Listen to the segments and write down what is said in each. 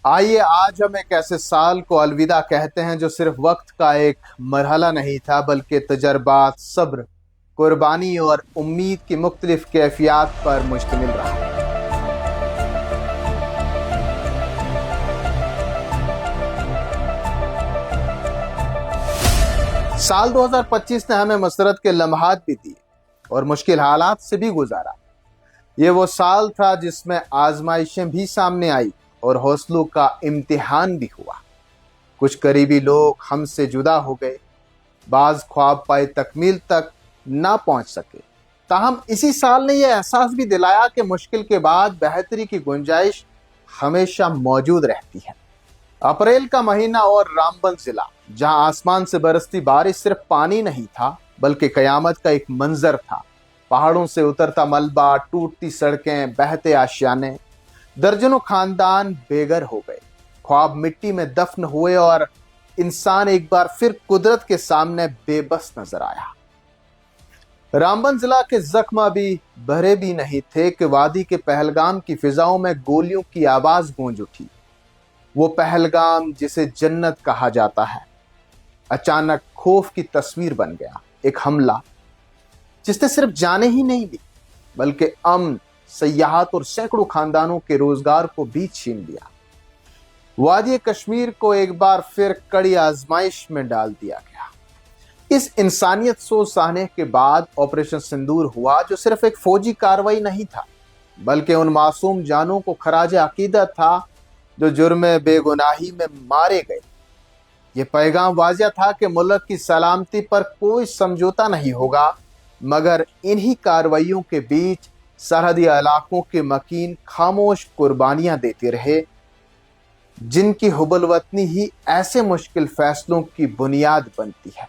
آئیے آج ہم ایک ایسے سال کو الوداع کہتے ہیں جو صرف وقت کا ایک مرحلہ نہیں تھا بلکہ تجربات، صبر، قربانی اور امید کی مختلف کیفیات پر مشتمل رہا۔ سال 2025 نے ہمیں مسرت کے لمحات بھی دیے اور مشکل حالات سے بھی گزارا۔ یہ وہ سال تھا جس میں آزمائشیں بھی سامنے آئی اور حوصلوں کا امتحان بھی ہوا۔ کچھ قریبی لوگ ہم سے جدا ہو گئے، بعض خواب پائے تکمیل تک نہ پہنچ سکے۔ تاہم اسی سال نے یہ احساس بھی دلایا کہ مشکل کے بعد بہتری کی گنجائش ہمیشہ موجود رہتی ہے۔ اپریل کا مہینہ اور رامبن ضلع، جہاں آسمان سے برستی بارش صرف پانی نہیں تھا بلکہ قیامت کا ایک منظر تھا۔ پہاڑوں سے اترتا ملبہ، ٹوٹتی سڑکیں، بہتے آشیانے، درجنوں خاندان بے گھر ہو گئے، خواب مٹی میں دفن ہوئے اور انسان ایک بار پھر قدرت کے سامنے بے بس نظر آیا۔ رامبن ضلع کے زخم ابھی بھرے بھی نہیں تھے کہ وادی کے پہلگام کی فضاؤں میں گولیوں کی آواز گونج اٹھی۔ وہ پہلگام جسے جنت کہا جاتا ہے اچانک خوف کی تصویر بن گیا۔ ایک حملہ جس نے صرف جانیں ہی نہیں لی بلکہ امن، سیاحت اور سینکڑوں خاندانوں کے روزگار کو بھی چھین لیا۔ وادی کشمیر کو ایک بار پھر کڑی آزمائش میں ڈال دیا گیا۔ اس انسانیت سوز سہنے کے بعد آپریشن سندور ہوا، جو صرف ایک فوجی کارروائی نہیں تھا بلکہ ان معصوم جانوں کو خراج عقیدت تھا جو جرم بے گناہی میں مارے گئے۔ یہ پیغام واضح تھا کہ ملک کی سلامتی پر کوئی سمجھوتا نہیں ہوگا، مگر انہی کارروائیوں کے بیچ سرحدی علاقوں کے مکین خاموش قربانیاں دیتے رہے، جن کی حب الوطنی ہی ایسے مشکل فیصلوں کی بنیاد بنتی ہے۔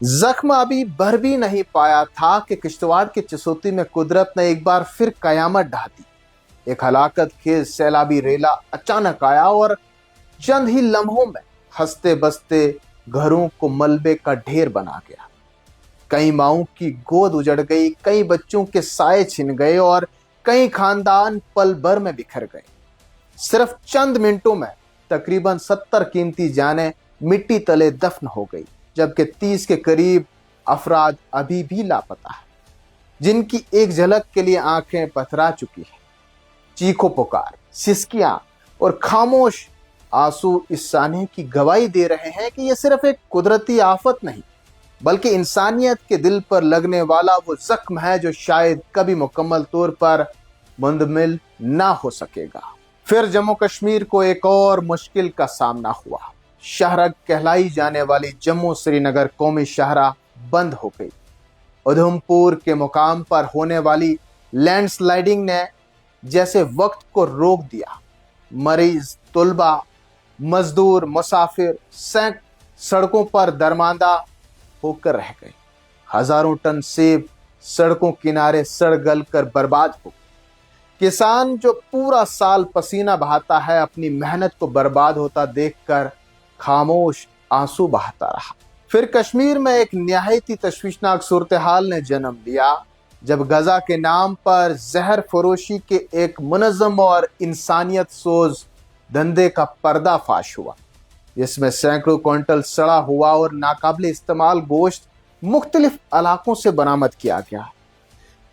زخم ابھی بھر بھی نہیں پایا تھا کہ کشتواڑ کے چسوتی میں قدرت نے ایک بار پھر قیامت ڈھا دی۔ ایک ہلاکت خیز سیلابی ریلا اچانک آیا اور چند ہی لمحوں میں ہنستے بستے گھروں کو ملبے کا ڈھیر بنا گیا۔ کئی ماؤں کی گود اجڑ گئی، کئی بچوں کے سائے چھن گئے اور کئی خاندان پل بھر میں بکھر گئے۔ صرف چند منٹوں میں تقریباً 70 قیمتی جانیں مٹی تلے دفن ہو گئی، جبکہ 30 کے قریب افراد ابھی بھی لاپتہ ہیں، جن کی ایک جھلک کے لیے آنکھیں پتھرا چکی ہیں۔ چیخو پکار، سسکیاں اور خاموش آنسو اس سانحے کی گواہی دے رہے ہیں کہ یہ صرف ایک قدرتی آفت نہیں بلکہ انسانیت کے دل پر لگنے والا وہ زخم ہے جو شاید کبھی مکمل طور پر مندمل نہ ہو سکے گا۔ پھر جموں کشمیر کو ایک اور مشکل کا سامنا ہوا۔ شاہراہ کہلائی جانے والی جموں سری نگر قومی شاہراہ بند ہو گئی۔ ادھمپور کے مقام پر ہونے والی لینڈ سلائیڈنگ نے جیسے وقت کو روک دیا۔ مریض، طلبہ، مزدور، مسافر سڑکوں پر درماندہ ہو کر رہ گئے۔ ہزاروں ٹن سیب سڑکوں کنارے سڑ گل کر برباد ہو گئے۔ کسان جو پورا سال پسینہ بہاتا ہے، اپنی محنت کو برباد ہوتا دیکھ کر خاموش آنسو بہاتا رہا۔ پھر کشمیر میں ایک نہایت تشویشناک صورتحال نے جنم لیا جب غزہ کے نام پر زہر فروشی کے ایک منظم اور انسانیت سوز دھندے کا پردہ فاش ہوا، جس میں سینکڑوں کوئنٹل سڑا ہوا اور ناقابل استعمال گوشت مختلف علاقوں سے برآمد کیا گیا۔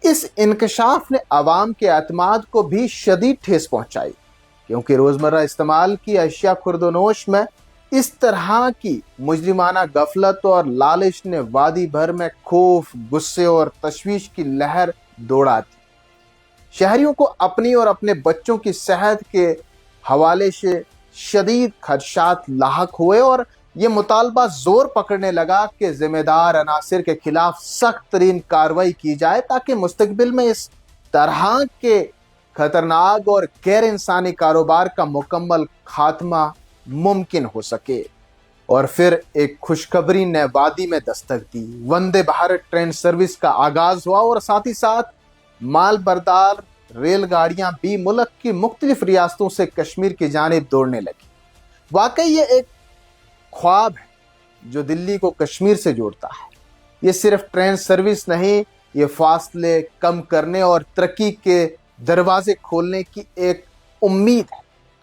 اس انکشاف نے عوام کے اعتماد کو بھی شدید ٹھیس پہنچائی، کیونکہ روزمرہ استعمال کی اشیاء خورد و نوش میں اس طرح کی مجرمانہ غفلت اور لالچ نے وادی بھر میں خوف، غصے اور تشویش کی لہر دوڑا دی۔ شہریوں کو اپنی اور اپنے بچوں کی صحت کے حوالے سے شدید خدشات لاحق ہوئے اور یہ مطالبہ زور پکڑنے لگا کہ ذمہ دار عناصر کے خلاف سخت ترین کارروائی کی جائے تاکہ مستقبل میں اس طرح کے خطرناک اور غیر انسانی کاروبار کا مکمل خاتمہ ممکن ہو سکے۔ اور پھر ایک خوشخبری نے وادی میں دستک دی۔ وندے بھارت ٹرین سروس کا آغاز ہوا اور ساتھ ہی ساتھ مال بردار ریل گاڑیاں بھی ملک کی مختلف ریاستوں سے کشمیر کی جانب دوڑنے لگی۔ واقعی یہ ایک خواب ہے جو دلی کو کشمیر سے جوڑتا ہے۔ یہ صرف ٹرین سروس نہیں، یہ فاصلے کم کرنے اور ترقی کے دروازے کھولنے کی ایک امید ہے۔